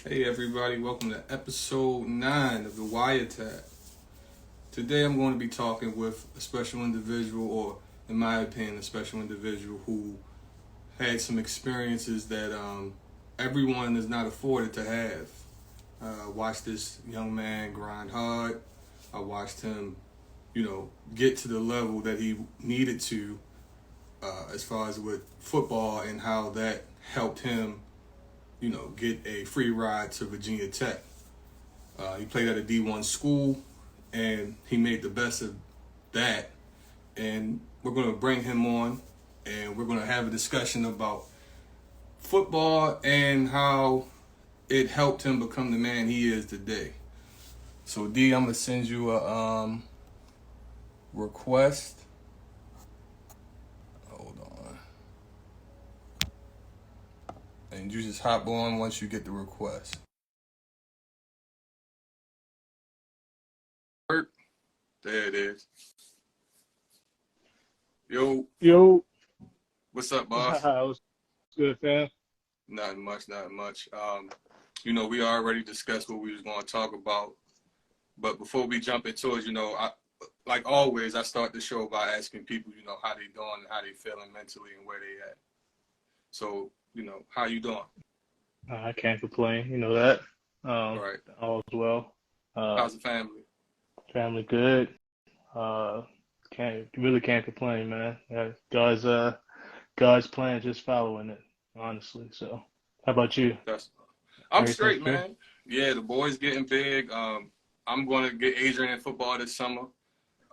Hey everybody, welcome to episode 9 of the Wire Tap. Today I'm going to be talking with a special individual, or in my opinion, a special individual who had some experiences that everyone is not afforded to have. I watched this young man grind hard. I watched him, get to the level that he needed to as far as with football and how that helped him get a free ride to Virginia Tech. He played at a D1 school, and he made the best of that. And we're going to bring him on, and we're going to have a discussion about football and how it helped him become the man he is today. So, D, I'm going to send you a request. Hold on. And you just hop on once you get the request. There it is. Yo. What's up, boss? What's good, fam? Nothing much. We already discussed what we was going to talk about. But before we jump into it, like always, I start the show by asking people, how they doing and how they feeling mentally and where they at. So, how you doing? I can't complain. You know that. Right. All's well. How's the family? Family good. Can't complain, man. God's plan, just following it, honestly. So, how about you? I'm straight, man. Yeah, the boys getting big. I'm going to get Adrian in football this summer.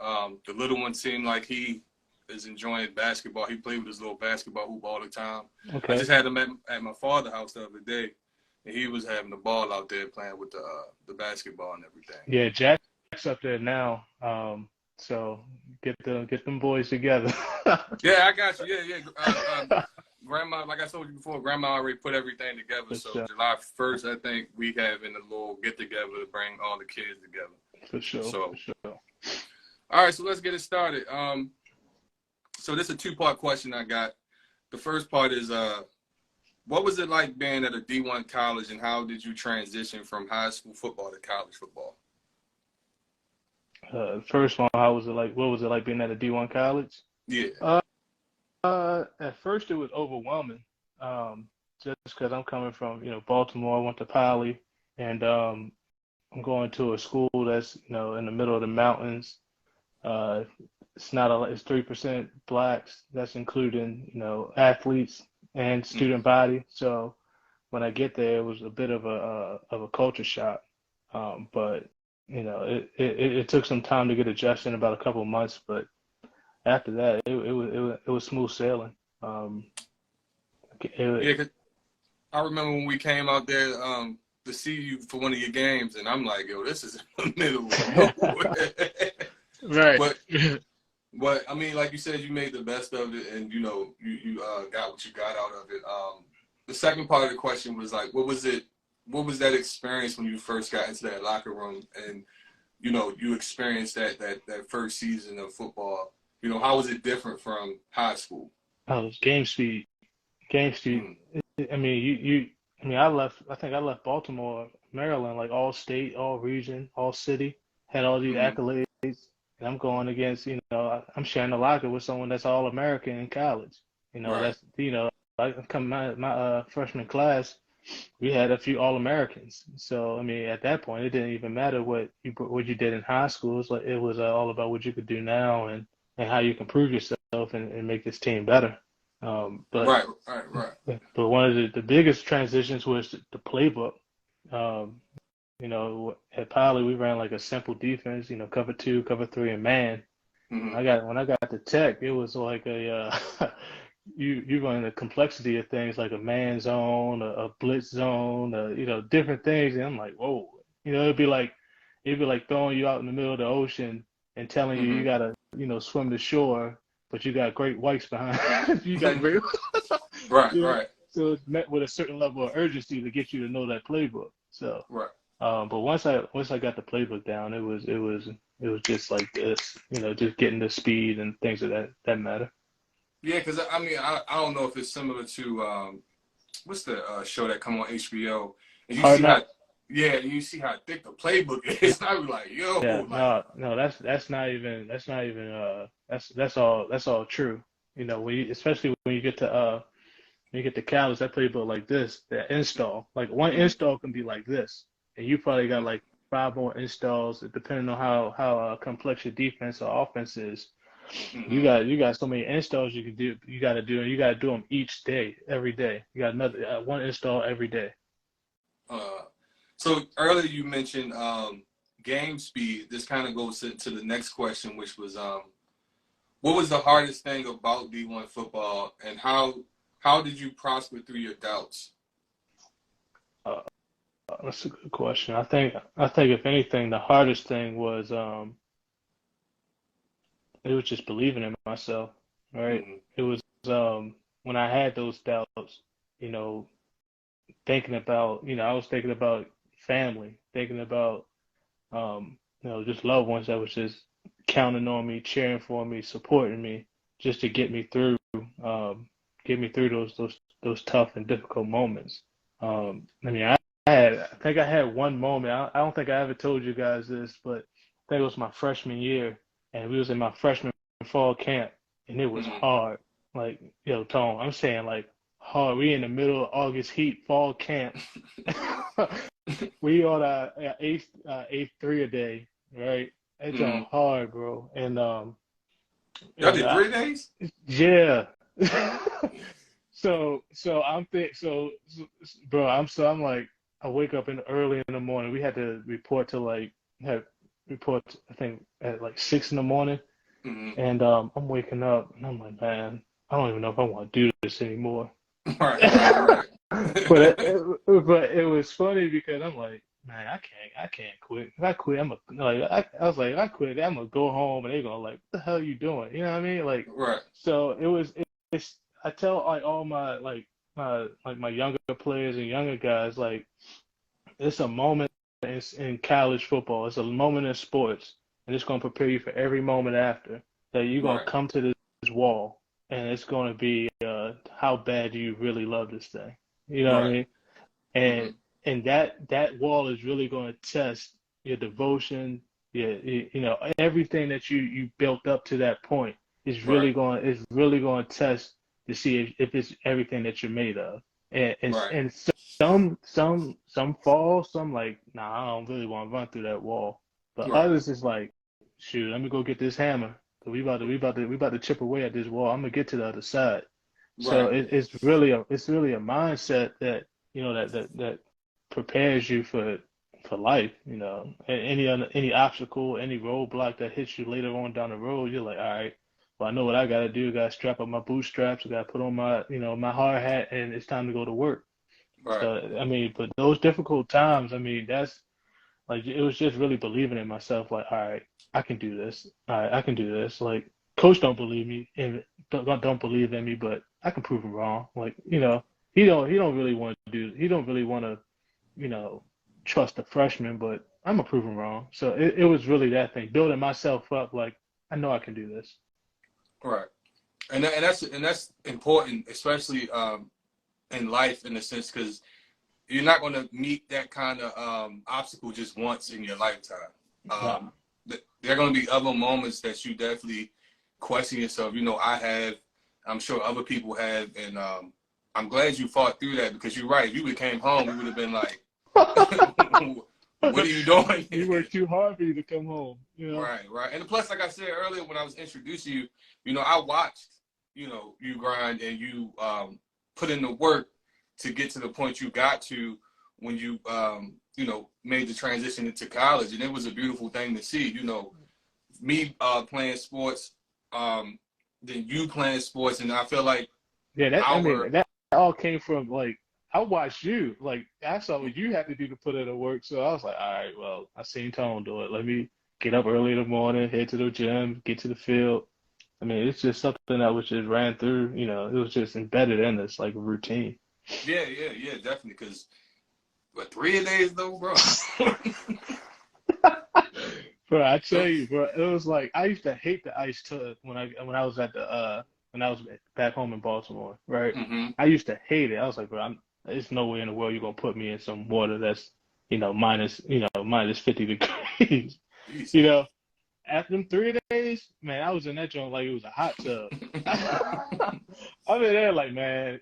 The little one seemed like he is enjoying basketball. He played with his little basketball hoop all the time. Okay. I just had him at my father's house the other day, and he was having the ball out there playing with the basketball and everything. Yeah, Jack's up there now. So get them boys together. Yeah, I got you. Yeah. Grandma, like I told you before, Grandma already put everything together. So July 1st, I think we having a little get together to bring all the kids together. For sure. All right, so let's get it started. So this is a two-part question I got. The first part is, what was it like being at a D1 college, and how did you transition from high school football to college football? First one, how was it like? What was it like being at a D1 college? Yeah. At first it was overwhelming, just because I'm coming from, Baltimore. I went to Poly, and I'm going to a school that's, in the middle of the mountains. It's 3% blacks. That's including, athletes and student body. So when I get there, it was a bit of a culture shock. But it took some time to get adjusted, about a couple of months, but after that, it was smooth sailing. Cause I remember when we came out there to see you for one of your games, and I'm like, yo, this is in the middle of nowhere. Right. But I mean, like you said, you made the best of it, and you got what you got out of it. The second part of the question was like, what was that experience when you first got into that locker room, and you experienced that first season of football? How was it different from high school? Oh, it's game speed. I mean, I think I left Baltimore, Maryland, like all state, all region, all city, had all these accolades, and I'm going against, I'm sharing a locker with someone that's all American in college. Right. That's, I come my freshman class, we had a few All-Americans. So, I mean, at that point, it didn't even matter what you did in high school. It was all about what you could do now and how you can prove yourself and make this team better. Right. But one of the biggest transitions was the playbook. At Poly, we ran like a simple defense, cover 2, cover 3, and man. Mm-hmm. When I got to Tech, it was like you run the complexity of things like a man zone, a blitz zone, different things, and I'm like, whoa. It'd be like throwing you out in the middle of the ocean and telling you you gotta, swim to shore, but you got great whites behind. You got great. Right. So it's met with a certain level of urgency to get you to know that playbook. So, right. But once I got the playbook down, it was just like this, just getting the speed and things of that matter. Yeah, because I mean, I don't know if it's similar to what's the show that come on HBO, And you Hard see Knocks. you see how thick the playbook is. I was like, yo, Yeah, like, no, that's all true. You know, especially when you get to college, that playbook like this, that install, like one mm-hmm, install can be like this, and you probably got mm-hmm, like five more installs, depending on how complex your defense or offense is. mm-hmm. You got so many installs you can do. You got to do, and you got to do them each day, every day. You got another one install every day. Uh, so earlier you mentioned game speed. This kind of goes to the next question, which was what was the hardest thing about D1 football, and how did you prosper through your doubts? Uh, that's a good question. I think if anything, the hardest thing was it was just believing in myself, right? Mm-hmm. It was when I had those doubts, you know, I was thinking about family, thinking about just loved ones that was just counting on me, cheering for me, supporting me, just to um, get me through those tough and difficult moments. I mean, I think I had one moment. I don't think I ever told you guys this, but I think it was my freshman year, and we was in my freshman fall camp, and it was Mm-hmm. hard. Like, yo, Tone, I'm saying like hard. We in the middle of August heat, fall camp. We on our eighth three a day, right? It's on Mm-hmm. hard, bro. Y'all And did 3 days? yeah. So I'm bro. I'm like I wake up in early in the morning. We had to report to had report I think at like 6 in the morning, Mm-hmm. and I'm waking up and I'm like, man, I don't even know if I want to do this anymore. Right, right, right. But it was funny because I'm like, man, I can't quit. If I quit, I was like, if I quit, I'm gonna go home and they're gonna like, what the hell are you doing? You know what I mean? Like, Right. so it's I tell like all my younger players and younger guys like it's a moment in college football. It's a moment in sports, and it's gonna prepare you for every moment after that. You're gonna Right. come to this wall, and it's gonna be how bad do you really love this thing? You know what I Right. mean? Mm-hmm. And that wall is really going to test your devotion, everything that you built up to that point Right. is really going to test to see if it's everything that you're made of. Right. And some fall, some like, nah, I don't really want to run through that wall. But Right. others is like, shoot, let me go get this hammer. We about to chip away at this wall. I'm gonna get to the other side. So Right. it's really a mindset that that prepares you for life. You know, any obstacle, any roadblock that hits you later on down the road, you're like, all right, well, I know what I got to do. I got to strap up my bootstraps. I got to put on my my hard hat, and it's time to go to work. Right. So I mean, but those difficult times, I mean, that's like it was just really believing in myself. Like, all right, I can do this. All right, I can do this. Like, coach don't believe me and don't believe in me, but I can prove him wrong. Like, he don't really want to he don't really want to you know trust the freshman, but I'm gonna prove him wrong. So it was really that thing, building myself up. Like, I know I can do this. Right. And that's important, especially in life in a sense, because you're not going to meet that kind of obstacle just once in your lifetime. Nah. There are going to be other moments that you definitely question yourself. You know, I have, I'm sure other people have, and I'm glad you fought through that because you're right. If you would have came home, we would have been like, what are you doing? We worked too hard for you to come home, you know? Right, right. And plus, like I said earlier when I was introducing you, I watched, you grind and you put in the work to get to the point you got to when you, made the transition into college. And it was a beautiful thing to see, me playing sports, then you playing sports. And I feel like Yeah, our, that all came from like I watched you. Like I saw what you had to do to put in the work. So I was like, all right, well, I seen Tone do it. Let me get up early in the morning, head to the gym, get to the field. I mean, it's just something that was just ran through, it was just embedded in us like a routine. yeah, definitely. Because, but 3 days though, bro. Bro, I tell you, bro, it was like I used to hate the ice tub when I was at the when I was back home in Baltimore, right? Mm-hmm. I used to hate it. I was like, bro, there's no way in the world you're gonna put me in some water that's, minus 50 degrees. Jeez. You know, after them 3 days, man, I was in that joint like it was a hot tub. I'm in there like, man,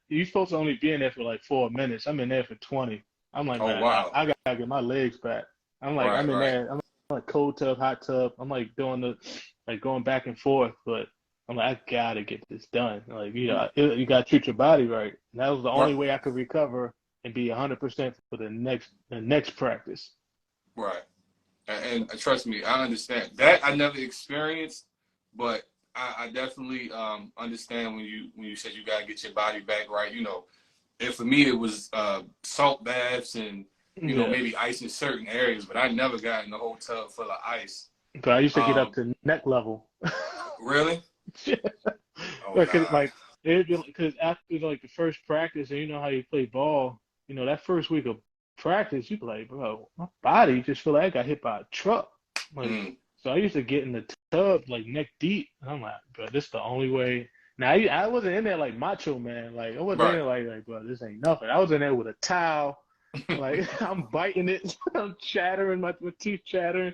you supposed to only be in there for like 4 minutes. I'm in there for 20. I'm like, Oh man, wow. I gotta get my legs back. I'm like, Right, I'm in right. there. I'm like cold tub, hot tub. I'm like going back and forth, but I'm like, I gotta get this done. Like, you gotta treat your body right. And that was the only Right. way I could recover and be 100% for the next practice. Right. And trust me, I understand that. I never experienced, but I definitely understand when you said you gotta get your body back right. And for me it was salt baths and Yeah. maybe ice in certain areas, but I never got in the whole tub full of ice. But I used to get up to neck level. Really? Yeah. Oh Because nah. because after like the first practice, and you know how you play ball, that first week of practice, you be like, bro, my body just feel like I got hit by a truck. Like, so I used to get in the tub like neck deep, and I'm like, bro, this is the only way. Now I wasn't in there like Macho Man, like I wasn't in Right. there like, bro, this ain't nothing. I was in there with a towel, like I'm biting it, I'm chattering, my teeth chattering.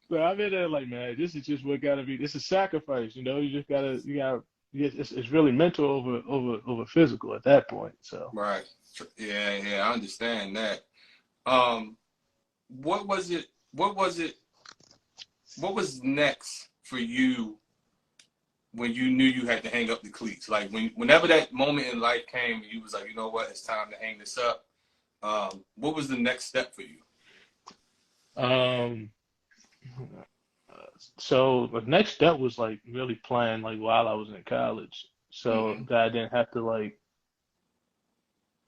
But I'm in there like, man, this is just what gotta be. This is sacrifice, you just gotta, it's really mental over physical at that point. So. Right. Yeah, I understand that. What was it? What was next for you when you knew you had to hang up the cleats? Like whenever that moment in life came, and you was like, you know what, it's time to hang this up. What was the next step for you? Um. So the next step was like really playing like while I was in college, so that I didn't have to like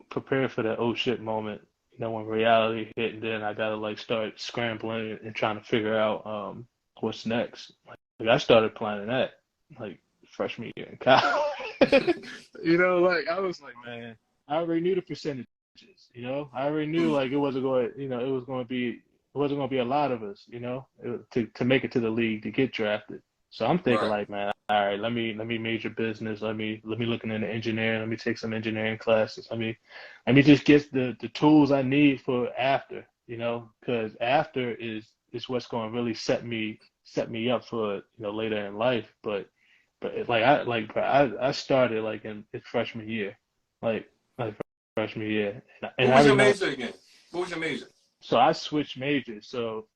prepare for that oh shit moment. When reality hit, and then I gotta like start scrambling and trying to figure out what's next. Like I started planning that like freshman year in college. Like I was like, man, I already knew the percentages. I already knew like it wasn't going. It wasn't going to be a lot of us. To make it to the league to get drafted. So I'm thinking Right. like, man, all right, let me major business. Let me looking into engineering. Let me take some engineering classes. Let me just get the tools I need for after. Because after is what's going to really set me up for later in life. But I started like in freshman year, like freshman year, and What I was your remember. major again? What was your major? So I switched majors. So,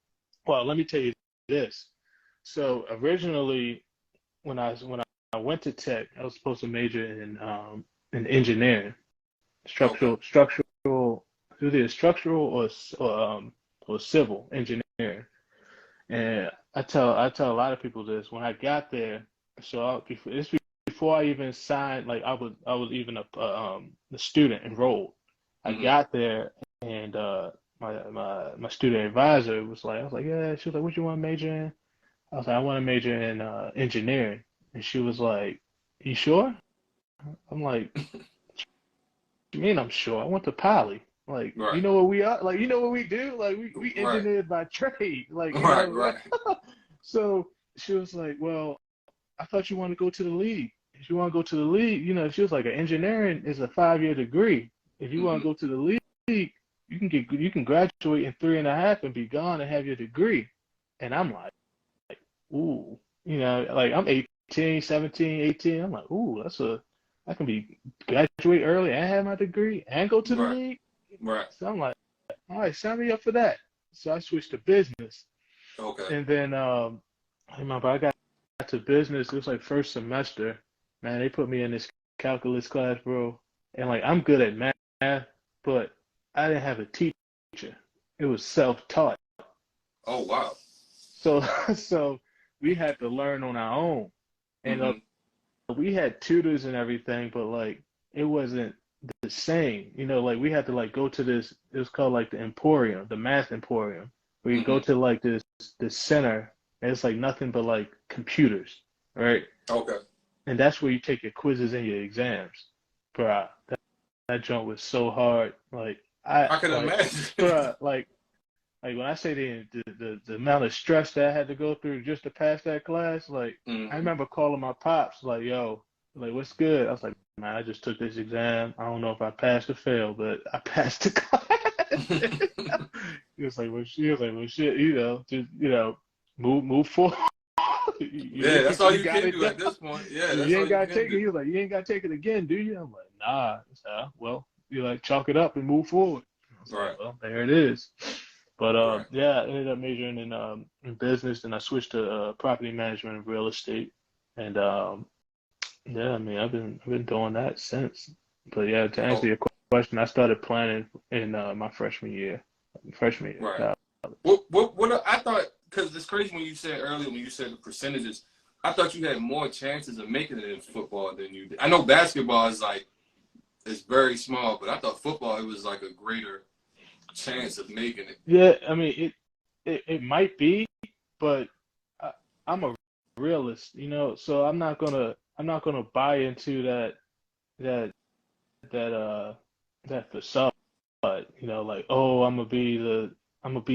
well, let me tell you this. So originally, when I went to Tech, I was supposed to major in engineering, Okay. either structural or civil engineering. And I tell a lot of people this when I got there. So before I even signed, like I was even a student enrolled. I got there and my student advisor I was like, yeah. She was like, what you want to major in? I was like, I want to major in engineering. And she was like, you sure? I'm like, what you mean I'm sure? I went to Poly. Like, you Right. know what we are? Like, you know what we do? Like, we Right. engineered by trade. Like, Right. Right. So she was like, well, I thought you wanted to go to the league. If you want to go to the league, she was like, engineering is a 5-year degree. If you want to go to the league, you can graduate in 3.5 and be gone and have your degree. And I'm like, ooh, like I'm 18, 17, 18. I'm like, ooh, I can graduate early and have my degree and go to the Right. league. Right. So I'm like, all right, sign me up for that. So I switched to business. Okay. And then I remember I got to business. It was like first semester. Man, they put me in this calculus class, bro. And like I'm good at math, but I didn't have a teacher. It was self-taught. Oh wow. So so we had to learn on our own. And we had tutors and everything, but like it wasn't the same. Like we had to like go to this. It was called like the Emporium, the Math Emporium. Where you go to like this center, and it's like nothing but like computers, right? Okay. And that's where you take your quizzes and your exams. Bruh, that jump was so hard. Like I can imagine. bruh, like when I say the amount of stress that I had to go through just to pass that class, like I remember calling my pops, like, yo, like what's good? I was like, man, I just took this exam. I don't know if I passed or failed, but I passed the class. He was like, well, shit, just, move forward. Yeah, that's all You you got can it do done. at this point. Yeah, that's You all ain't you got to can take it. do. He was like, you ain't got to take it again, do you? I'm like, nah. Well, you like chalk it up and move forward. I was Right, like, well, there it is. But right. yeah, I ended up majoring in business, and I switched to property management and real estate. And yeah, I mean, I've been doing that since. But yeah, to answer Oh, your question, I started planning in my freshman year of right. college. What I thought, because it's crazy when you said earlier, when you said the percentages, I thought you had more chances of making it in football than you did. I know basketball is like, it's very small, but I thought football, it was like a greater chance of making it. Yeah, I mean, it might be, but I, I'm a realist, so I'm not gonna buy into that that uh that facade, like, oh, I'm gonna be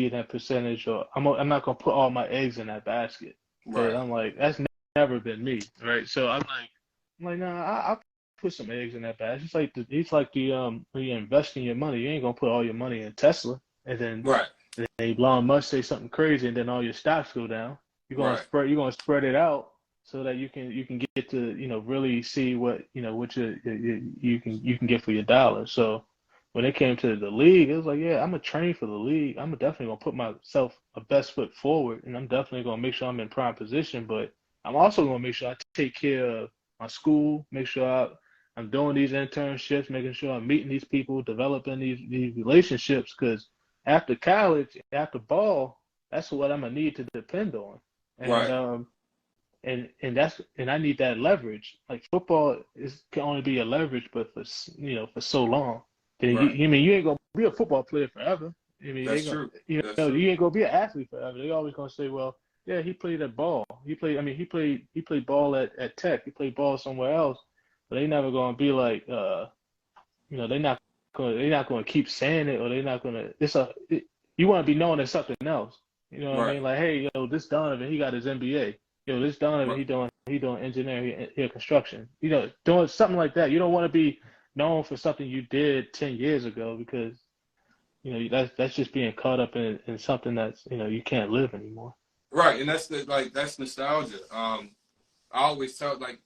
in that percentage, or I'm not gonna put all my eggs in that basket, because Right, I'm like, that's never been me, right? So I'm like, nah, I'll put some eggs in that basket. It's like the when you invest in your money, you ain't gonna put all your money in Tesla, and then right, Elon Musk say something crazy, and then all your stocks go down. right, You're gonna spread it out so that you can get to really see what you can get for your dollar. So when it came to the league, it was like, yeah, I'm gonna train for the league. I'm definitely gonna put myself a best foot forward, and I'm definitely gonna make sure I'm in prime position. But I'm also gonna make sure I take care of my school, make sure I'm doing these internships, making sure I'm meeting these people, developing these relationships, because after college, after ball, that's what I'm gonna need to depend on. And right, and I need that leverage. Like football can only be a leverage, but for so long. Then right. I mean, you ain't gonna be a football player forever. I mean, they That's gonna true. you That's know true. you ain't gonna be an athlete forever. They always gonna say, well, yeah, he played at ball. He played ball at Tech. He played ball somewhere else. But they never gonna be like they're not gonna keep saying it, or they're not gonna. You want to be known as something else. You know what I Right, mean? Like, hey, this Donovan, he got his MBA. This Donovan, right. he doing engineering, he construction. Doing something like that. You don't want to be known for something you did 10 years ago, because that's just being caught up in something that's you can't live anymore. Right, and that's nostalgia. I always tell, like,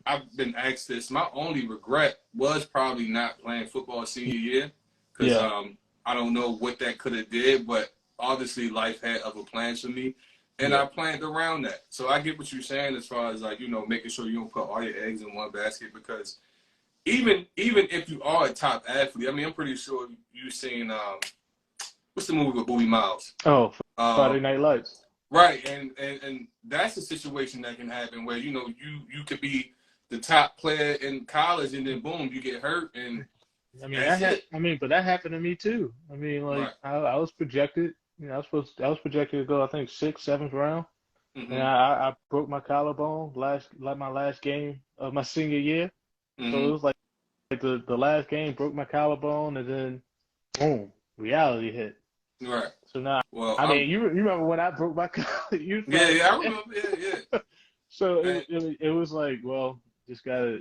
I've been asked this. My only regret was probably not playing football senior year, because Yeah, I don't know what that could have did, but obviously life had other plans for me, and yeah, I planned around that. So I get what you're saying as far as, like, making sure you don't put all your eggs in one basket, because even if you are a top athlete, I mean, I'm pretty sure you've seen what's the movie with Bowie Miles? Oh, Friday Um, Night Lights. Right, and that's a situation that can happen where you could be the top player in college, and then boom, you get hurt, and I mean, that's it. but that happened to me too. I mean, like, Right. I was projected. I was projected to go, I think, sixth, seventh round, and Mhm. I broke my collarbone my last game of my senior year. So it Mhm. was like the last game, broke my collarbone, and then boom, reality hit. Right. So now, Well, I mean, you remember when I broke my you yeah, probably yeah, I remember. Yeah, yeah. so And it was like, well, just gotta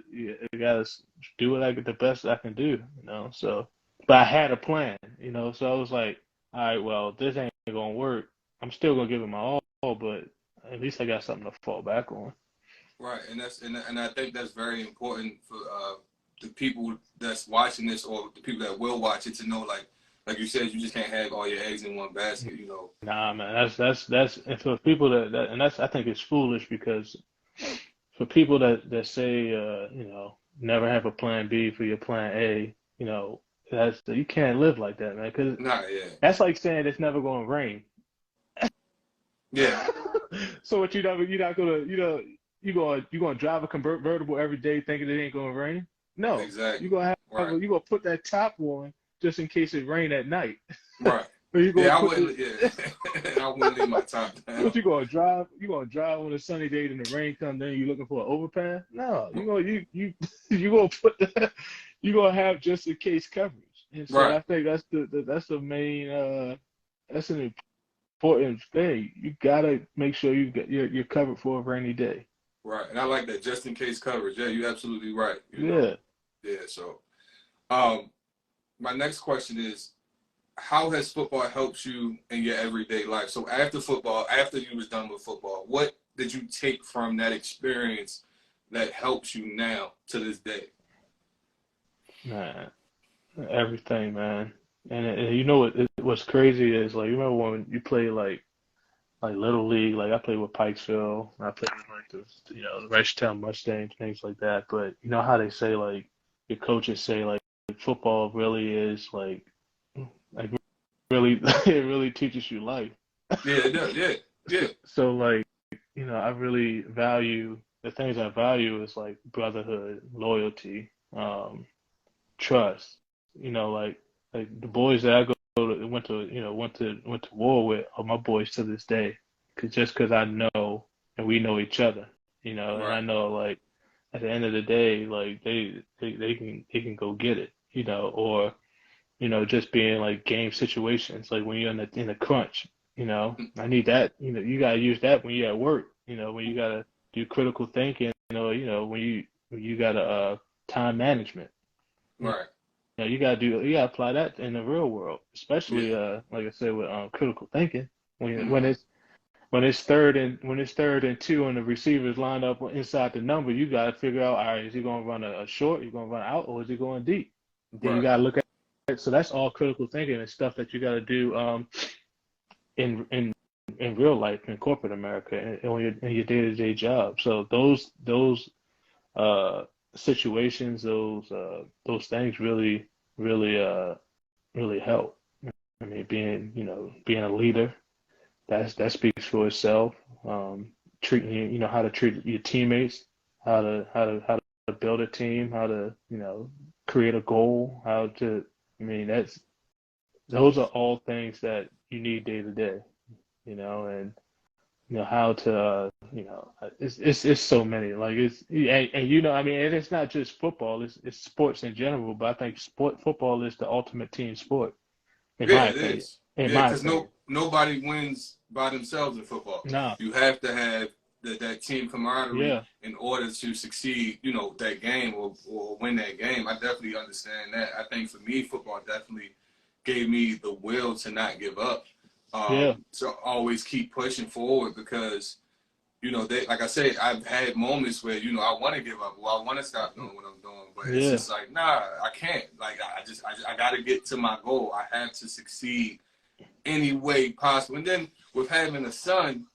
do the best I can do, So, but I had a plan, So I was like, all right, well, this ain't gonna work. I'm still gonna give it my all, but at least I got something to fall back on. right, and I think that's very important for the people that's watching this, or the people that will watch it, to know, like you said, you just can't have all your eggs in one basket. Nah, man, that's and for people that and that's I think it's foolish, because for people that say never have a plan B for your plan A, that's you can't live like that, man, because Nah, yeah, that's like saying it's never going to rain. yeah, So what you're not gonna you gonna drive a convertible every day thinking it ain't gonna rain? No, you're exactly. gonna Right, you're gonna put that top on just in case it rain at night. right. Or you gonna Yeah, I put wouldn't. Yeah, I wouldn't leave my top down. what you gonna drive? You gonna drive on a sunny day and the rain comes, then you looking for an overpass? No, you gonna put that, you gonna have just in case coverage. And so Right, I think that's the main that's an important thing. You gotta make sure you're covered for a rainy day. Right, and I like that just in case coverage. Yeah, you're absolutely right. You know, Yeah. yeah. So, um, my next question is, how has football helped you in your everyday life? So after football, after you was done with football, what did you take from that experience that helps you now to this day? Man, everything, man. And you know what's crazy is like you remember when you play like little league, like I played with Pikesville, I played with like the Rashtown Mustangs, things like that. But you know how they say like your coaches say like football really is like really it really teaches you life. Yeah, it does. Yeah, yeah, So like I really value the things I value is like brotherhood, loyalty, trust. Like the boys that I went to war with are my boys to this day. Cause I know and we know each other, and right, I know like at the end of the day, like they can go get it, or just being like game situations, like when you're in a crunch, I need that, you gotta use that when you're at work, when you gotta do critical thinking, when you gotta time management. right. You gotta apply that in the real world, Yeah. especially like I said with critical thinking. When when Mm-hmm. it's when it's third and two and the receivers line up inside the number, you gotta figure out, all right, is he gonna run a short, you gonna run out, or is he going deep? Then you Right. gotta look at it. So that's all critical thinking and stuff that you gotta do in real life in corporate America and in your day-to-day job. So those uh situations, those things really help. I mean, being a leader, that speaks for itself. Treating how to treat your teammates, how to build a team, how to create a goal, how to. I mean, those are all things that you need day to day. And how to it's so many, like and I mean, and it's not just football, it's sports in general, but I think football is the ultimate team sport in Yeah, my it opinion. is. In Yeah, my because opinion. nobody wins by themselves in football. No. You have to have that team camaraderie Yeah. in order to succeed, that game or win that game. I definitely understand that. I think for me, football definitely gave me the will to not give up, Yeah. to always keep pushing forward because, like I said, I've had moments where, I want to give up or I want to stop doing what I'm doing, but it's Yeah. just like, nah, I can't. Like, I got to get to my goal. I have to succeed any way possible. And then with having a son,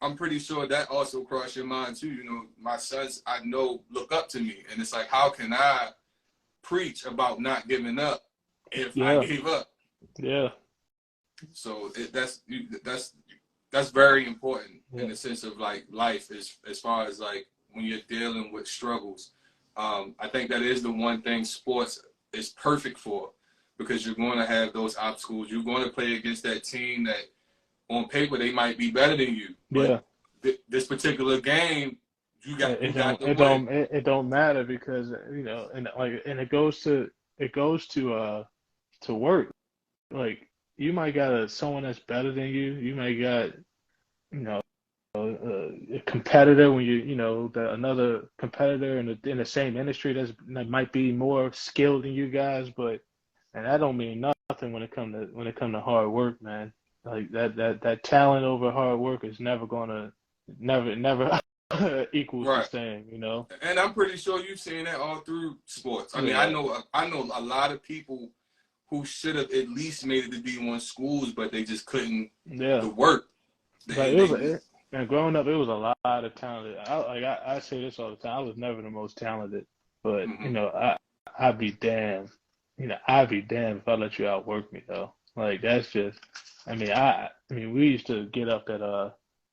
I'm pretty sure that also crossed your mind too. My sons, I know, look up to me. And it's like, how can I preach about not giving up if I Yeah. gave up? Yeah. So that's very important in Yeah. the sense of like life as far as like when you're dealing with struggles. I think that is the one thing sports is perfect for because you're going to have those obstacles. You're going to play against that team that on paper they might be better than you, but Yeah. this particular game It, you it got don't to it win. don't it, it don't matter because and it goes to work. Like you might got someone that's better than you. You might got you know a competitor when another competitor in the same industry that might be more skilled than you guys, but and that don't mean nothing when it come to hard work, man. Like that talent over hard work is never equals the Right. same. And I'm pretty sure you've seen that all through sports. I mean, I Yeah, know a lot of people who should have at least made it to D1 schools, but they just couldn't yeah. the work. But They man, growing up, it was a lot of talent. I say this all the time. I was never the most talented, but hmm I'd be damned. I'd be damned if I let you outwork me though. Like that's just. I mean, we used to get up at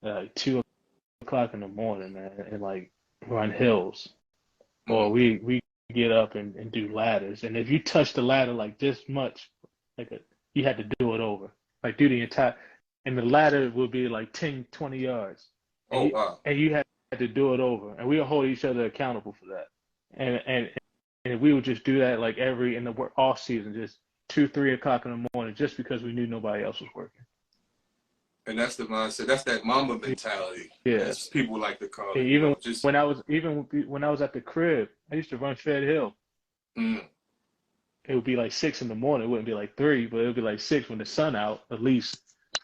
like 2 o'clock in the morning, man, and like run hills, or hmm we get up and do ladders. And if you touch the ladder like this much, you had to do it over, like do the entire, and the ladder would be like 10, 20 yards, and Oh you wow. and you had to do it over, and we'll hold each other accountable for that. And we would just do that like in the off season, just 2, 3 o'clock in the morning, just because we knew nobody else was working. And that's the mindset. That's that mama mentality, Yeah. as people like to call it. Even Just when I was at the crib, I used to run Fed Hill. mm. It would be like 6 in the morning. It wouldn't be like 3, but it would be like 6 when the sun out at least.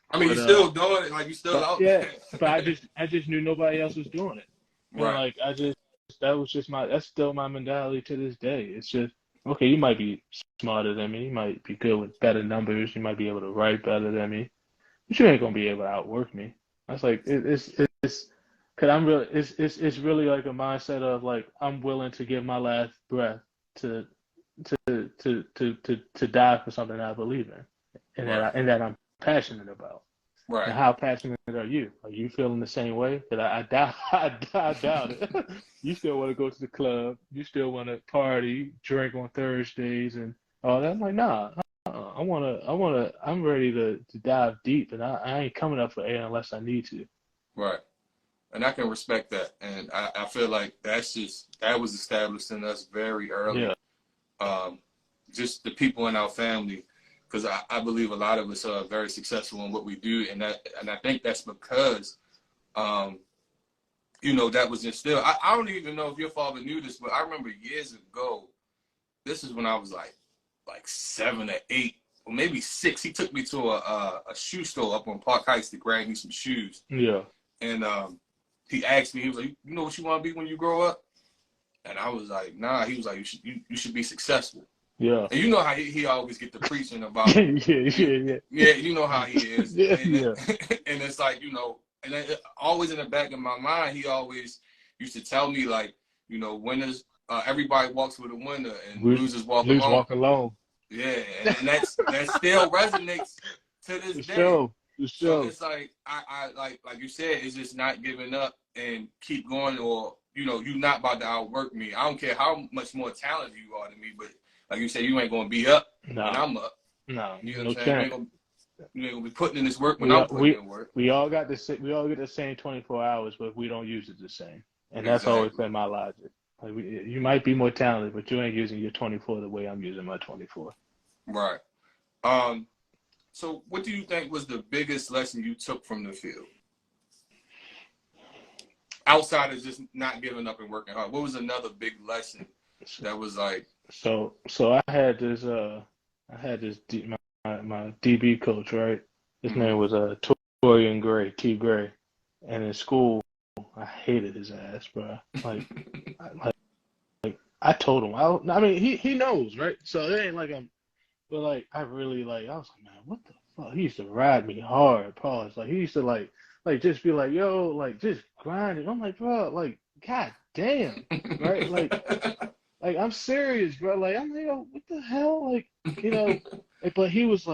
I mean, you But still doing it, like you still but out yeah, there. but I just knew nobody else was doing it. Right. Like that's still my mentality to this day. It's just okay. You might be smarter than me. You might be good with better numbers. You might be able to write better than me, but you ain't gonna be able to outwork me. That's like it's because I'm really it's really like a mindset of like I'm willing to give my last breath to to die for something I believe in and Right. that I'm passionate about. Right. And how passionate are you? Are you feeling the same way? That I doubt, I doubt it. You still want to go to the club. You still want to party, drink on Thursdays, and all that. I'm like, nah. I'm ready to dive deep, and I ain't coming up for air unless I need to. Right. And I can respect that. And I feel like that was established in us very early. Yeah. Just the people in our family, because I believe a lot of us are very successful in what we do, and I think that's because that was instilled. I don't even know if your father knew this, but I remember years ago, this is when I was like 7 or 8 or maybe 6. He took me to a shoe store up on Park Heights to grab me some shoes. Yeah. And he asked me, he was like, "You know what you want to be when you grow up?" And I was like, "Nah." He was like, you should be successful." Yeah. And you know how he always get the preaching about yeah. Yeah, you know how he is. Yeah. And it's like, and always in the back of my mind, he always used to tell me, like, winners, everybody walks with a winner and losers walk alone. Walk alone. Yeah, and that still resonates to this day. So it's like, I like you said, it's just not giving up and keep going, or, you're not about to outwork me. I don't care how much more talented you are than me, but like you said, you ain't gonna be up when I'm up. No, you know no what I'm saying? chance. You ain't gonna be putting in this work when I'm putting in work. We all get the same 24 hours, but we don't use it the same. And that's Exactly. always been my logic. Like you might be more talented, but you ain't using your 24 the way I'm using my 24. Right. So what do you think was the biggest lesson you took from the field? Outside of just not giving up and working hard, what was another big lesson that was like? So I had this my DB coach, right? His name was Torian Gray, T. Gray, and in school I hated his ass, bro. I told him. I mean, he knows, right? So it ain't like but like I really I was like, man, what the fuck? He used to ride me hard, pause. Like he used to like just be like, yo, like just grind it. I'm like, bro, like, god damn, right? Like I'm serious, bro. Like I'm like, yo, what the hell? Like, but he was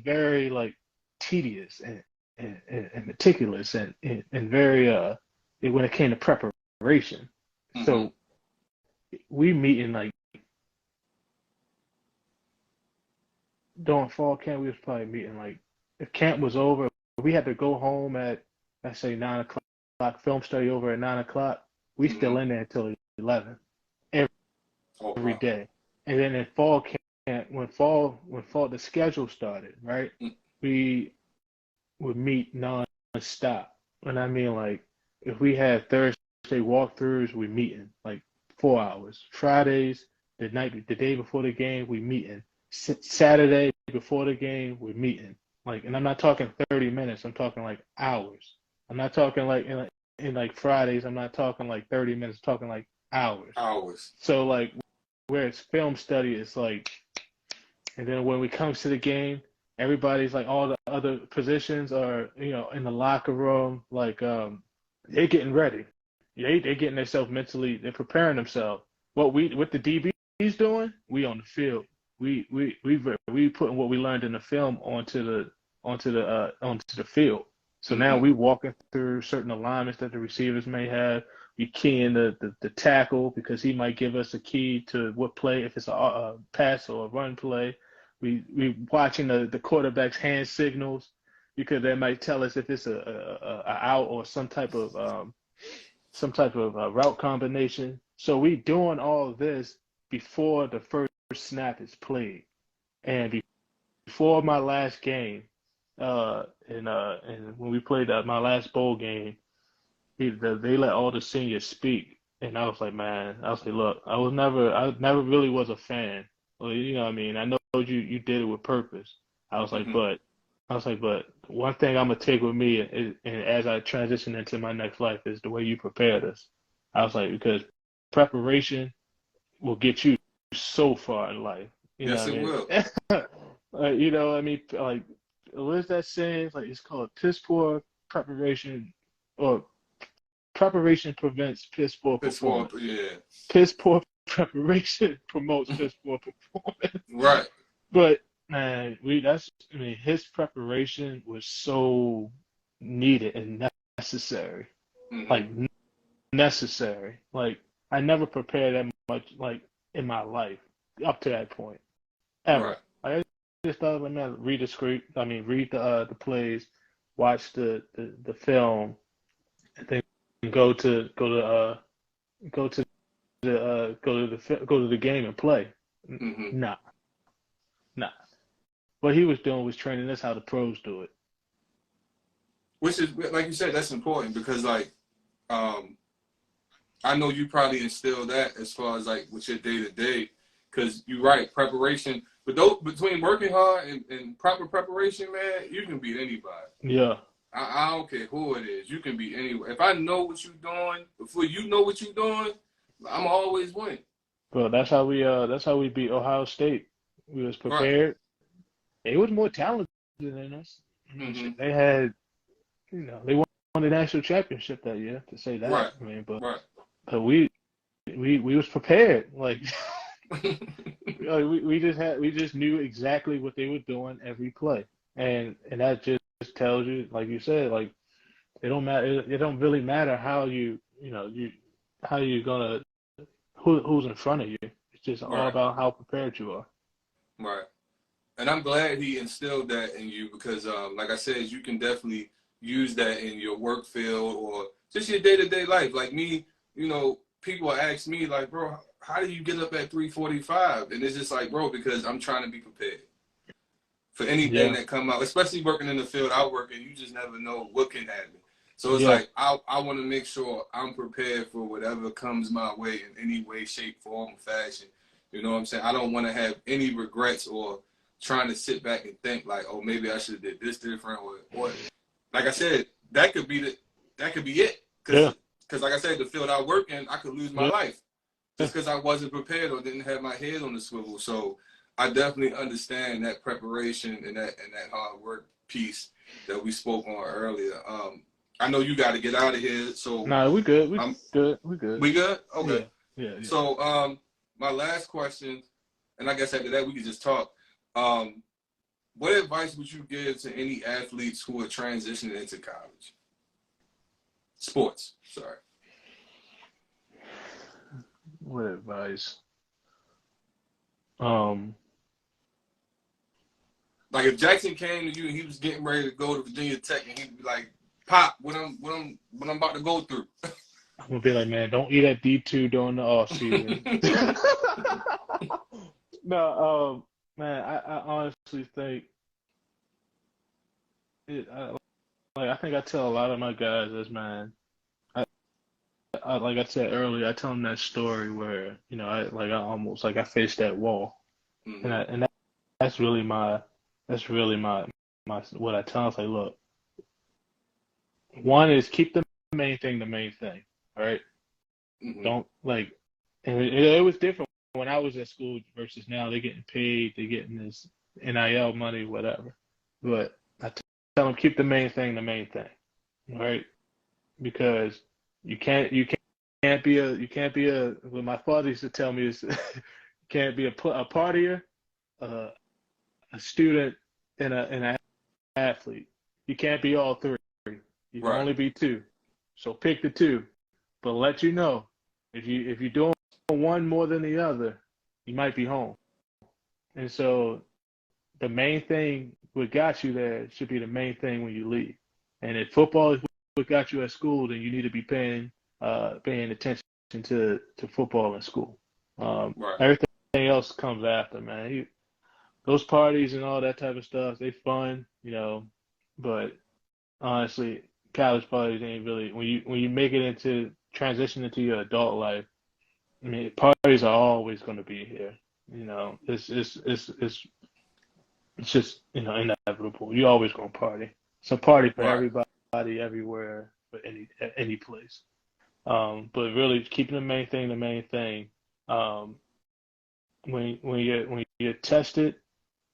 very like tedious and meticulous and very when it came to preparation. Mm-hmm. So we meet in like during fall camp, we was probably meeting like if camp was over, we had to go home at let's say 9 o'clock, film study over at 9 o'clock. We still in there until 11 every day. And then in fall camp, when fall the schedule started, right? We would meet non-stop. And I mean, like if we had Thursday walkthroughs, we meeting like 4 hours. Fridays, the day before the game, we meeting. Saturday before the game, we're meeting. Like, and I'm not talking 30 minutes. I'm talking like hours. I'm not talking like in like Fridays. I'm not talking like 30 minutes. I'm talking like hours. Hours. So like where it's film study, it's like, and then when we comes to the game, everybody's like all the other positions are in the locker room, like they're getting ready. They're getting themselves mentally. They're preparing themselves. What the DB's doing, we on the field. We putting what we learned in the film onto the field. So now we walking through certain alignments that the receivers may have. We keying the tackle because he might give us a key to what play, if it's a pass or a run play. We watching the quarterback's hand signals because they might tell us if it's a out or some type of route combination. So we doing all of this before the first snap is played. And before my last game, And when we played my last bowl game, they let all the seniors speak, and I was like, man, I was like, look, I never really was a fan. Well, you know what I mean? I know you did it with purpose. I was like, Mm-hmm. but one thing I'm gonna take with me and as I transition into my next life is the way you prepared us. I was like, because preparation will get you so far in life. You know Yes, what it I will. mean? You know what I mean? Like, what is that saying? Like, it's called piss poor preparation, or preparation prevents piss poor It's for, performance. yeah. Piss poor preparation promotes piss poor performance. Right. But man, I mean, his preparation was so needed and necessary. Mm-hmm. Like necessary. Like I never prepared that much like in my life up to that point. Ever. Right. Like, I just thought, like, man, read the script. I mean, read the plays, watch the film, and then go to go to the game and play. Mm-hmm. Nah, nah. What he was doing was training us how the pros do it. Which is, like you said, that's important because, like, um, I know you probably instill that as far as like with your day to day, because you're right, preparation. But those, between working hard and proper preparation, man, you can beat anybody. Yeah. I don't care who it is. You can beat anyone. If I know what you're doing before you know what you're doing, I'm always win. Well, that's how we beat Ohio State. We was Right. prepared. They was more talented than us. I mean, Mm-hmm. shit, they had, they won the national championship that year, to say that. Right. I mean, Right. but we was prepared. Like we just knew exactly what they were doing every play, and that just tells you, like you said, like it don't matter. It don't really matter how how you gonna who's in front of you. It's just all Right. about how prepared you are. Right. And I'm glad he instilled that in you because, like I said, you can definitely use that in your work field or just your day to day life. Like me, people ask me like, bro, how do you get up at 3:45? And it's just like, bro, because I'm trying to be prepared for anything Yeah, that come out, especially working in the field I work in. You just never know what can happen. So it's yeah, like I want to make sure I'm prepared for whatever comes my way in any way, shape, form, or fashion. You know what I'm saying? I don't want to have any regrets or trying to sit back and think like, oh, maybe I should have did this different or like I said, that could be it. yeah, Because like I said, the field I work in, I could lose my yeah. life just because I wasn't prepared or didn't have my head on the swivel. So I definitely understand that preparation and that hard work piece that we spoke on earlier. I know you got to get out of here, so Nah, we good. We I'm good. We good. we good. Okay. Yeah, yeah, yeah. So my last question, and I guess after that we could just talk. What advice would you give to any athletes who are transitioning into college? Sports, sorry. What advice? Um, Like if Jackson came to you and he was getting ready to go to Virginia Tech and he'd be like, "Pop, what I'm about to go through." I'm gonna be like, man, don't eat at D2 during the off season. No, man, I honestly think I think I tell a lot of my guys this, man. Like I said earlier, I tell them that story where I almost like I faced that wall, and Mm-hmm. that's really my what I tell them. It's like, look, one is keep the main thing, all right? Mm-hmm. Don't like, and it was different when I was at school versus now. They're getting paid, they're getting this NIL money, whatever. But I tell them keep the main thing, all right? Because you can't be a what my father used to tell me is you can't be a partier, uh, a student, and an athlete. You can't be all three. You can Right. only be two. So pick the two. But let you know if you're doing one more than the other, you might be home. And so the main thing what got you there should be the main thing when you leave. And if football is what got you at school, then you need to be paying attention to football in school. Right. Everything else comes after, man. Those parties and all that type of stuff, they fun, But honestly, college parties ain't really when you make it into transition into your adult life. I mean, parties are always going to be here. You know, it's just inevitable. You always gonna party. It's a party for Right. everybody, everywhere, for any place. But really keeping the main thing. Um, when you're tested,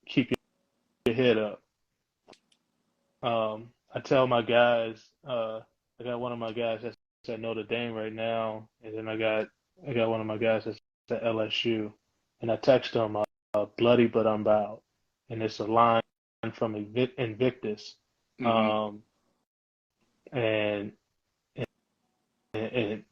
keep your head up. I tell my guys, I got one of my guys that's at Notre Dame right now, and then I got one of my guys that's at LSU, and I text them, bloody but unbowed, and it's a line from Invictus, Mm-hmm. um, and and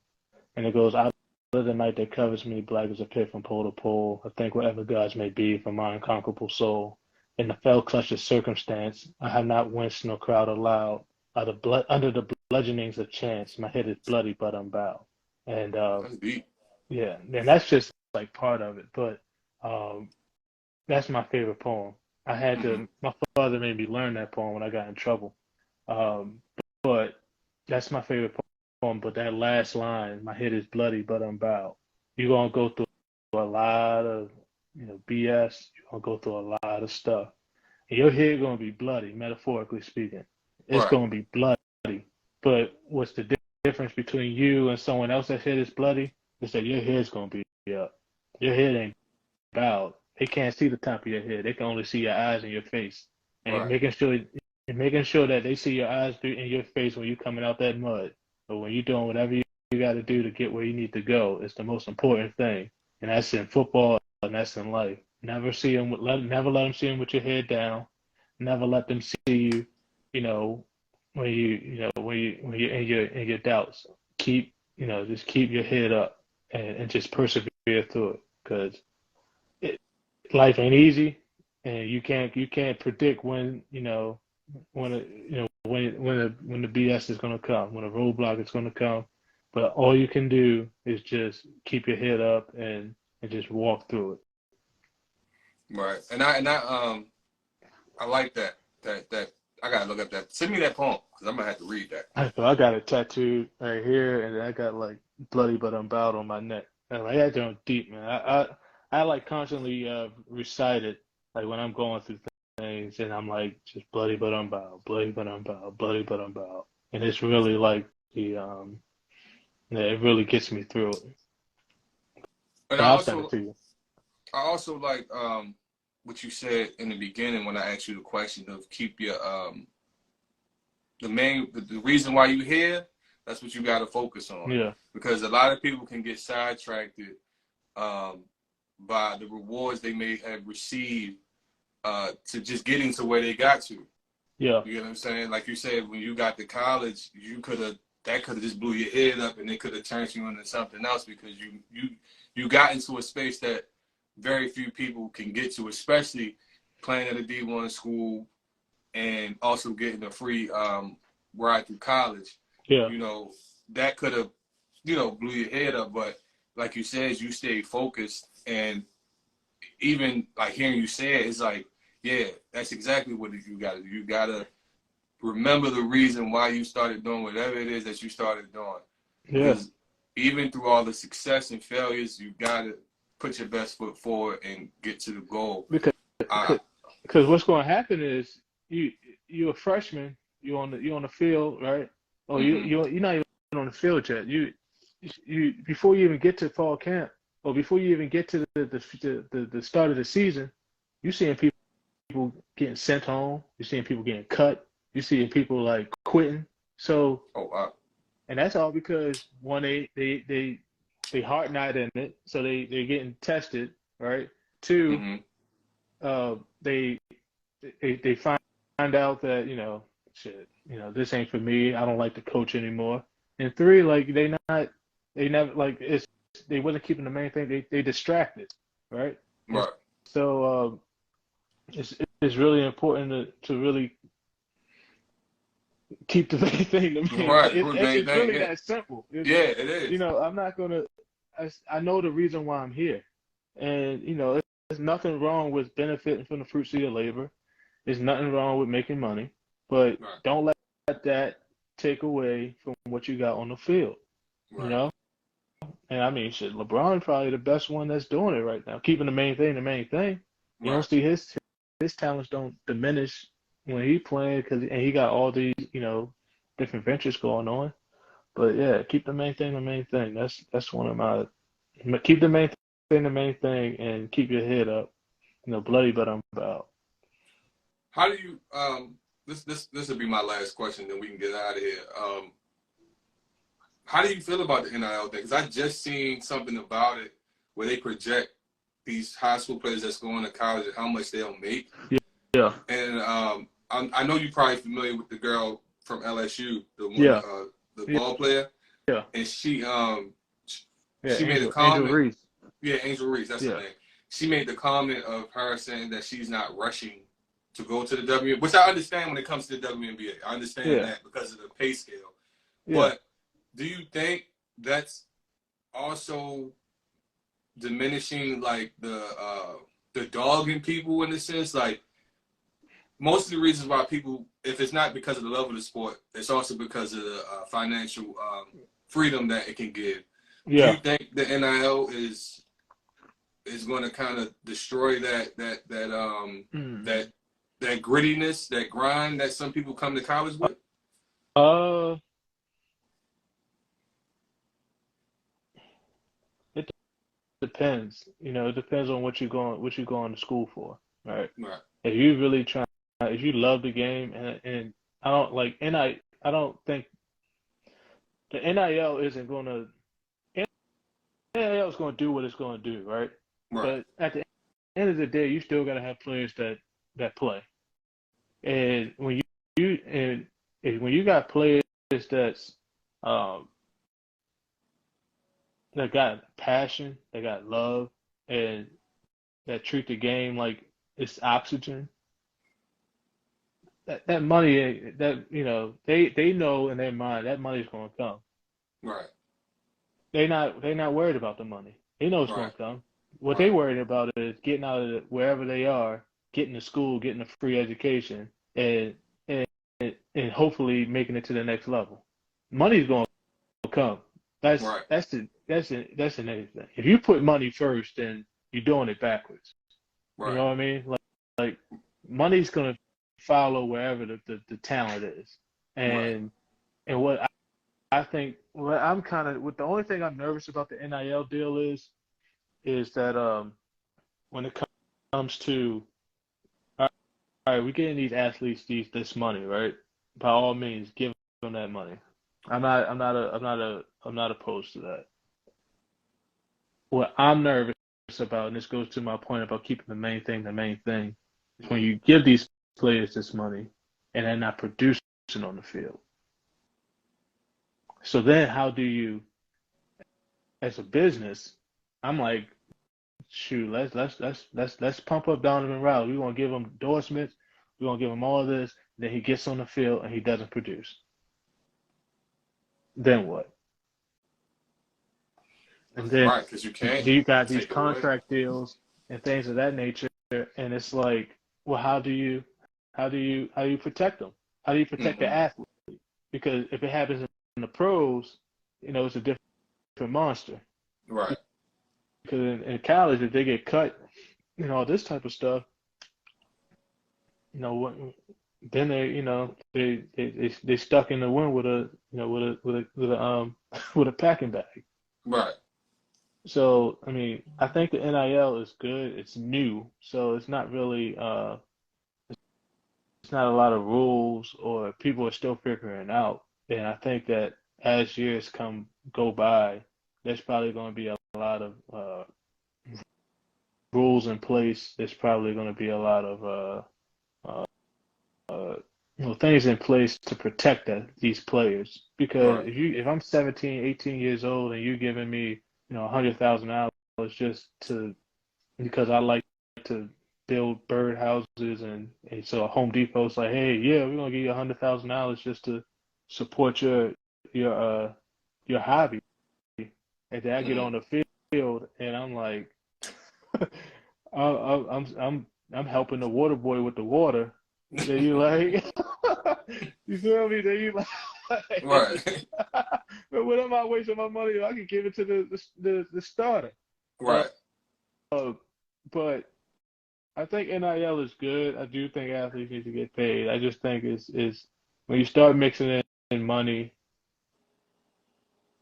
and it goes out of the night that covers me, black as a pit from pole to pole. I think whatever gods may be for my unconquerable soul. In the fell clutch of circumstance, I have not winced nor crowd aloud. Under the bludgeonings of chance, my head is bloody but unbowed. And That's deep. yeah, and that's just like part of it. But um, that's my favorite poem. Mm-hmm. My father made me learn that poem when I got in trouble. Um, but that's my favorite poem. But that last line, my head is bloody but unbowed. You're gonna go through a lot of, BS. You're gonna go through a lot of stuff. And your head gonna be bloody, metaphorically speaking. It's Right. gonna be bloody. But what's the difference between you and someone else's head is bloody? Is that your head's gonna be up. Your head ain't bowed. They can't see the top of your head. They can only see your eyes and your face. And Right. making sure that they see your eyes through in your face when you're coming out that mud, or when you're doing whatever you got to do to get where you need to go. It's the most important thing, and that's in football and that's in life. Never let them see them with your head down. Never let them see you, you know, when you're in your doubts. Just keep your head up and just persevere through it, because life ain't easy, and you can't predict when the BS is gonna come, when a roadblock is gonna come. But all you can do is just keep your head up and just walk through it. Right. And I like that. That I gotta look up that. Send me that poem because I'm gonna have to read that. I got it tattooed right here, and I got like bloody but unbowed on my neck. And like that joint deep, man. I like constantly recite it like when I'm going through things, and I'm like just bloody but unbowed, bloody but unbowed, bloody but unbowed, and it's really like yeah, it really gets me through it. And But I'll send it to you. I also like what you said in the beginning when I asked you the question of keep your the reason why you here. That's what you got to focus on, Yeah, because a lot of people can get sidetracked um, by the rewards they may have received to just getting to where they got to. yeah, You know what I'm saying? Like you said, when you got to college, that could have just blew your head up, and it could have turned you into something else, because you got into a space that very few people can get to, especially playing at a D1 school and also getting a free ride through college. yeah, You know, that could have, blew your head up. But like you said, you stayed focused, and even like hearing you say it, it's like, yeah, that's exactly what you got to do. You got to remember the reason why you started doing whatever it is that you started doing. yeah. Because even through all the success and failures, you got to put your best foot forward and get to the goal. Because Uh, because what's going to happen is you're a freshman, you're on the field, right? Oh, mm-hmm. you're not even on the field yet. You before you even get to fall camp, or before you even get to the start of the season, you're seeing people getting sent home. You're seeing people getting cut. You're seeing people like quitting. So, Oh, wow. and that's all because one, they heart not in it, so they're getting tested, right? Two, Mm-hmm. uh, they find out that shit, this ain't for me. I don't like to coach anymore. And three, like they never like they wasn't keeping the main thing. They distracted, right? And Right. so it's really important to really keep the main thing the main thing. Right. It's really that simple. Yeah, it is. I'm not gonna. I know the reason why I'm here, and there's nothing wrong with benefiting from the fruits of your labor. There's nothing wrong with making money. but Right. don't let that take away from what you got on the field. You Right. know, and I mean, shit, LeBron probably the best one that's doing it right now, keeping the main thing the main thing. You don't Right. see his talents don't diminish when he playing and he got all these different ventures going on. But yeah, keep the main thing the main thing. That's one of my keep the main thing the main thing and keep your head up. Bloody but I'm about. How do you this will be my last question, then we can get out of here. How do you feel about the NIL thing? Because I just seen something about it where they project these high school players that's going to college and how much they'll make. Yeah. And I know you're probably familiar with the girl from LSU, the one, Yeah. the ball player. Yeah. And she Yeah. made a Angel comment. Reese. Yeah, Angel Reese, that's her Yeah. name. She made the comment of her saying that she's not rushing to go to the WNBA, which I understand when it comes to the WNBA. I understand that because of the pay scale. Yeah. But do you think that's also diminishing like the dog in people in a sense? Like most of the reasons why people, if it's not because of the love of the sport, it's also because of the financial freedom that it can give. Yeah. Do you think the NIL is going to kind of destroy that grittiness, that grind that some people come to college with? It depends. It depends on what you're going to school for, right? Right. If you really if you love the game, and I don't I don't think the NIL isn't going to NIL is going to do what it's going to do, right? Right. But at the end of the day, you still got to have players that play. And when when you got players that's that got passion, they got love, and that treat the game like it's oxygen. That money, they know in their mind that money's going to come. Right. They not worried about the money. They know it's going Right. to come. What they worried about is getting out of wherever they are, getting to school, getting a free education, and and hopefully making it to the next level. Money's going to come. That's in anything. If you put money first, then you're doing it backwards. Right. You know what I mean? Like money's going to follow wherever the talent is. And what I think, what I'm kind of, the only thing I'm nervous about the NIL deal is that when it comes to, all right, we're getting these athletes this money, right? By all means, give them that money. I'm not opposed to that. What I'm nervous about, and this goes to my point about keeping the main thing, is when you give these players this money and they're not producing on the field. So then how do you, as a business, I'm like, shoot, let's pump up Donovan Riley. We want to give him endorsements. We want to give him all of this. Then he gets on the field and he doesn't produce. Then what? And then because you can't. you got these contract deals and things of that nature, and it's like, well, how do you protect them? How do you protect the athlete? Because if it happens in the pros, it's a different monster. Right. Because in college, if they get cut, all this type of stuff, then they stuck in the wind with a packing bag. Right. So I mean, I think the NIL is good. It's new, so it's not really it's not a lot of rules, or people are still figuring it out. And I think that as years go by, there's probably going to be a lot of rules in place. There's probably going to be a lot of things in place to protect these players. Because if I'm 17, 18 years old and you're giving me $100,000 just because I like to build birdhouses, and so Home Depot's like, hey, yeah, we're gonna give you $100,000 just to support your hobby, and then I get on the field and I'm like, I'm helping the water boy with the water, Then you like, you feel me? Then you like, Right. but what am I wasting my money on? I can give it to the starter. Uh, Right. but I think NIL is good. I do think athletes need to get paid. I just think is when you start mixing in money,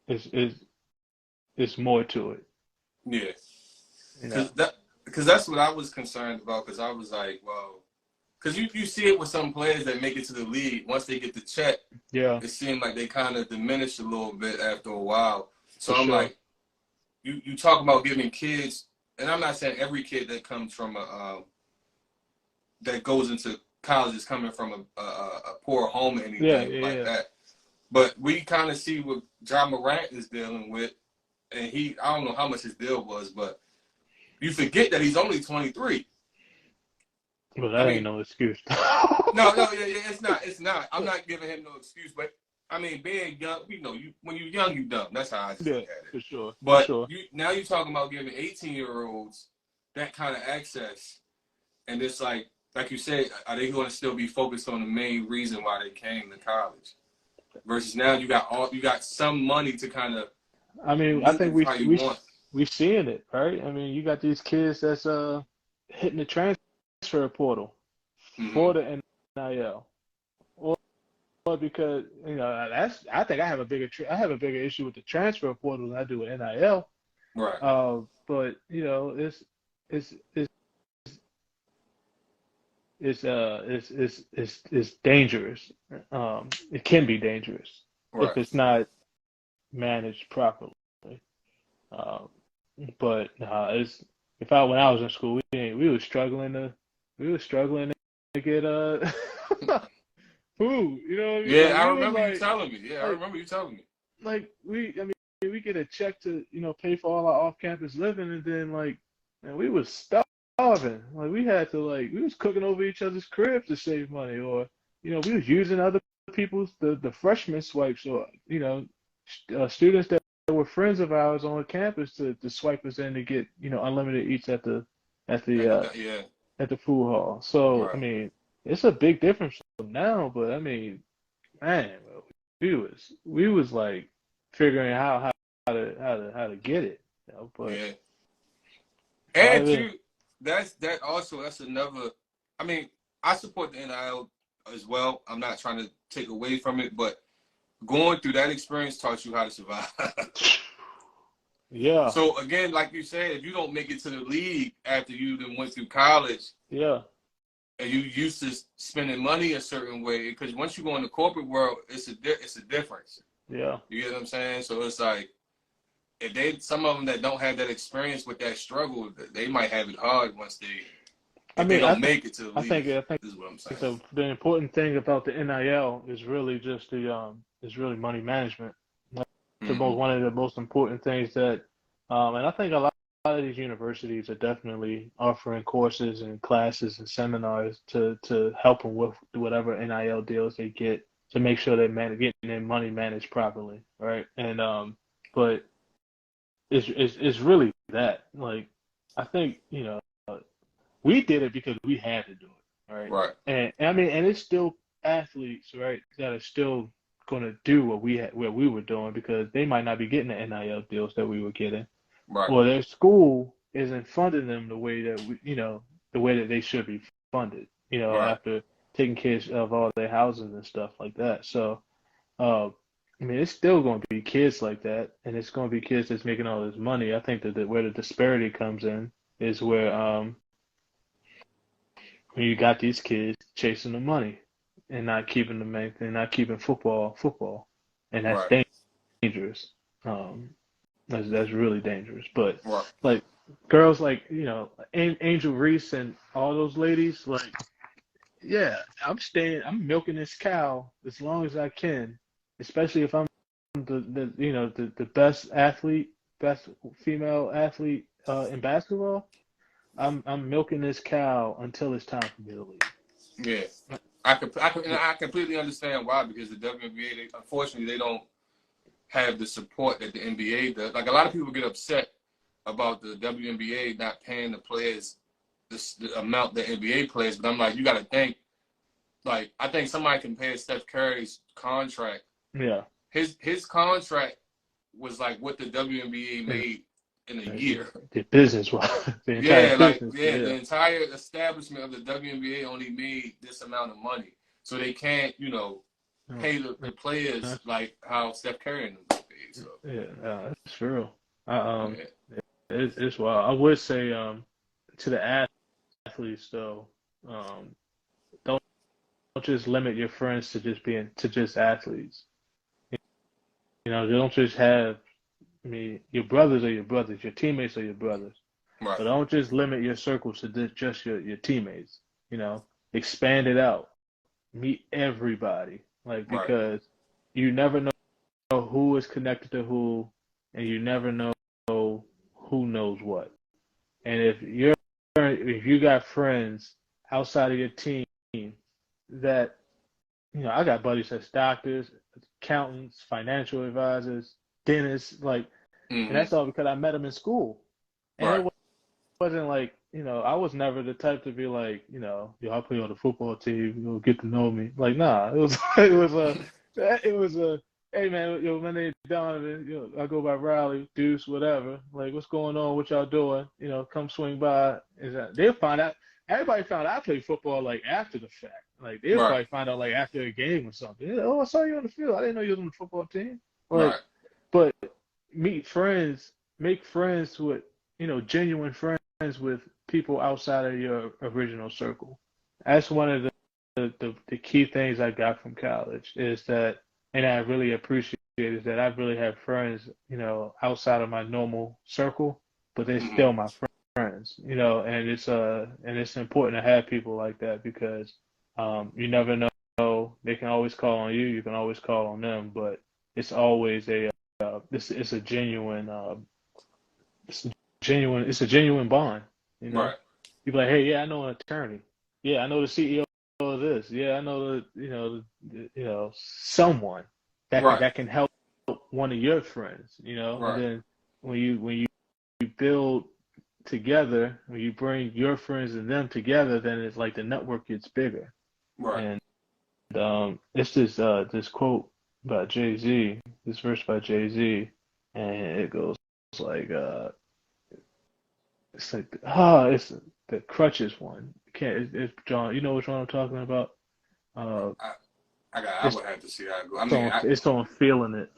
is it's more to it. Yeah. You know? Because that's what I was concerned about. Because I was like, well, because you see it with some players that make it to the league. Once they get the check, Yeah, it seemed like they kind of diminish a little bit after a while. for So I'm sure. like, you talk about giving kids, and I'm not saying every kid that comes from that goes into college is coming from a poor home or Yeah, anything yeah, like yeah. that. But we kind of see what John Morant is dealing with, and I don't know how much his deal was, but you forget that he's only 23. Well, I that ain't mean, no excuse. no, yeah, it's not. I'm not giving him no excuse, but I mean, being young, when you're young, you dumb. That's how I just Yeah, look at it. for sure, for But sure. now you're talking about giving 18-year-olds that kind of access, and it's like you said, are they going to still be focused on the main reason why they came to college? Versus now you got some money to kind of I mean, I think move how you want. we seeing it, right? I mean, you got these kids that's hitting the transfer portal Mm-hmm. for the NIL, or because I think I have a bigger issue with the transfer portal than I do with NIL. Right. But it's it's it's dangerous. It can be dangerous if Right. it's not managed properly. Um, but it's if I when I was in school, we were struggling to get food. You know what I mean? Yeah, Like I we was remember you telling me. Yeah, I like remember you telling me. like I mean we get a check to pay for all our off-campus living, and then man, we was starving. Like we was cooking over each other's cribs to save money, or we was using other people's the freshman swipes, or students that were friends of ours on campus to swipe us in to get unlimited eats at the uh, Yeah. at the food hall. So I Right. mean, it's a big difference from now, but I mean, man, we was like figuring out how to get it, but Yeah. how And to, too, that's another. I mean, I support the NIL as well. I'm not trying to take away from it, but going through that experience taught you how to survive. yeah, So again, like you said, if you don't make it to the league after you then went through college yeah, and you used to spending money a certain way, because once you go in the corporate world, it's a difference. yeah. You get what I'm saying? So it's like if some of them that don't have that experience with that struggle, they might have it hard I if they mean, don't make it to the I league. think I think This is what I'm saying. the important thing about the NIL is really just is really money management. Like Mm-hmm. one of the most important things that and I think a lot of these universities are definitely offering courses and classes and seminars to help them with whatever NIL deals they get to make sure they're getting their money managed properly, right? And but it's really that. Like I think we did it because we had to do it, right? Right. And I mean, and it's still athletes, right, that are still going to do what we were doing because they might not be getting the NIL deals that we were getting, Right. or their school isn't funding them the way that the way that they should be funded, Right. after taking care of all their houses and stuff like that. So, uh, I mean, it's still going to be kids like that, and it's going to be kids that's making all this money. I think that where the disparity comes in is where when you got these kids chasing the money and not keeping the main thing, not keeping football, and that's Right. dangerous. Um, that's really dangerous. But Right. like girls like Angel Reese and all those ladies, like yeah, I'm milking this cow as long as I can, especially if I'm the best female athlete in basketball. I'm milking this cow until it's time for me to leave. Yeah. And I completely understand why, because the WNBA, unfortunately, they don't have the support that the NBA does. Like a lot of people get upset about the WNBA not paying the players the amount the NBA players, but I'm like, you got to think like I think somebody compared Steph Curry's contract. Yeah. His contract was like what the WNBA made in a year. The business was the entire business. The entire establishment of the WNBA only made this amount of money, so they can't, pay the players like how Steph Curry and them paid. So that's true. It's wild. I would say to the athletes though, don't just limit your friends to just athletes. Don't just have. I mean, your brothers are your brothers. Your teammates are your brothers. Right. But don't just limit your circles to just your teammates. Expand it out. Meet everybody. Because you never know who is connected to who, and you never know who knows what. And if you got friends outside of your team that, I got buddies that's doctors, accountants, financial advisors, dentists, and that's all because I met them in school. And it wasn't like, I was never the type to be like, I'll play on the football team, you'll get to know me. Nah, it was a, hey man, my name is Donovan, I go by Riley, Deuce, whatever. What's going on? What y'all doing? Come swing by. They'll find out. Everybody found out I played football after the fact. They'll probably find out after a game or something. Oh, I saw you on the field. I didn't know you was on the football team. But meet friends, make friends with, genuine friends with people outside of your original circle. That's one of the key things I got from college is that, and I really appreciate is that I really have friends, outside of my normal circle, but they're still my friends, and it's important to have people like that because you never know. They can always call on you. You can always call on them, but it's always it's a genuine bond. Right. You be like, hey, yeah, I know an attorney. Yeah, I know the CEO of this. Yeah, I know someone that can help one of your friends. And then when you build together, when you bring your friends and them together, then it's like the network gets bigger. Right. And it's this quote by Jay-Z, this verse by Jay-Z, and it goes like, it's the crutches one. It's John, you know which one I'm talking about? I would have to see how it goes. It's on feeling it.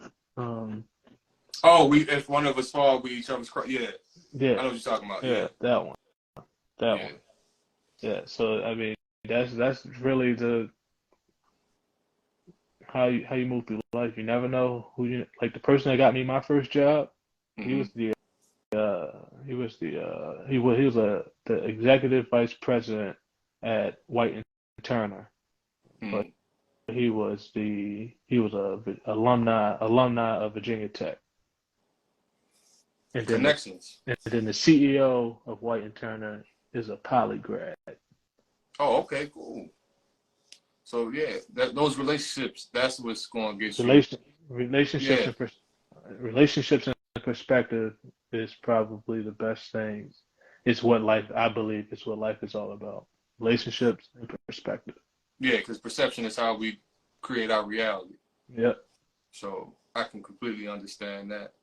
If one of us fall, we each other's crutch. Yeah. Yeah. I know what you're talking about. Yeah, that one. That one. Yeah. So I mean, that's really how you move through life. You never know who the person that got me my first job. He was the executive vice president at White and Turner, but he was a alumni of Virginia Tech. And then Connections. And then the CEO of White and Turner is a poly grad. Oh, okay, cool. So yeah, those relationships, that's what's going to get you. Relationships and perspective is probably the best things. I believe it's what life is all about. Relationships and perspective. Yeah, because perception is how we create our reality. Yep. So I can completely understand that.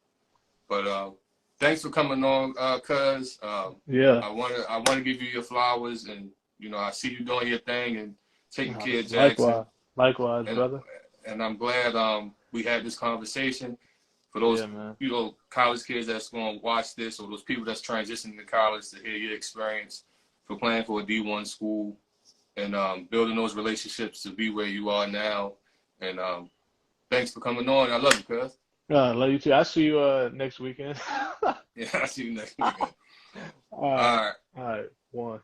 But thanks for coming on, cuz. Yeah. I wanna give you your flowers, and I see you doing your thing and taking care of Jackson. Likewise, brother. And I'm glad we had this conversation. For those college kids that's going to watch this, or those people that's transitioning to college, to hear your experience for playing for a D1 school and building those relationships to be where you are now. And thanks for coming on. I love you, cuz. I love you too. I'll see you next weekend. Yeah, I'll see you next weekend. All right. One.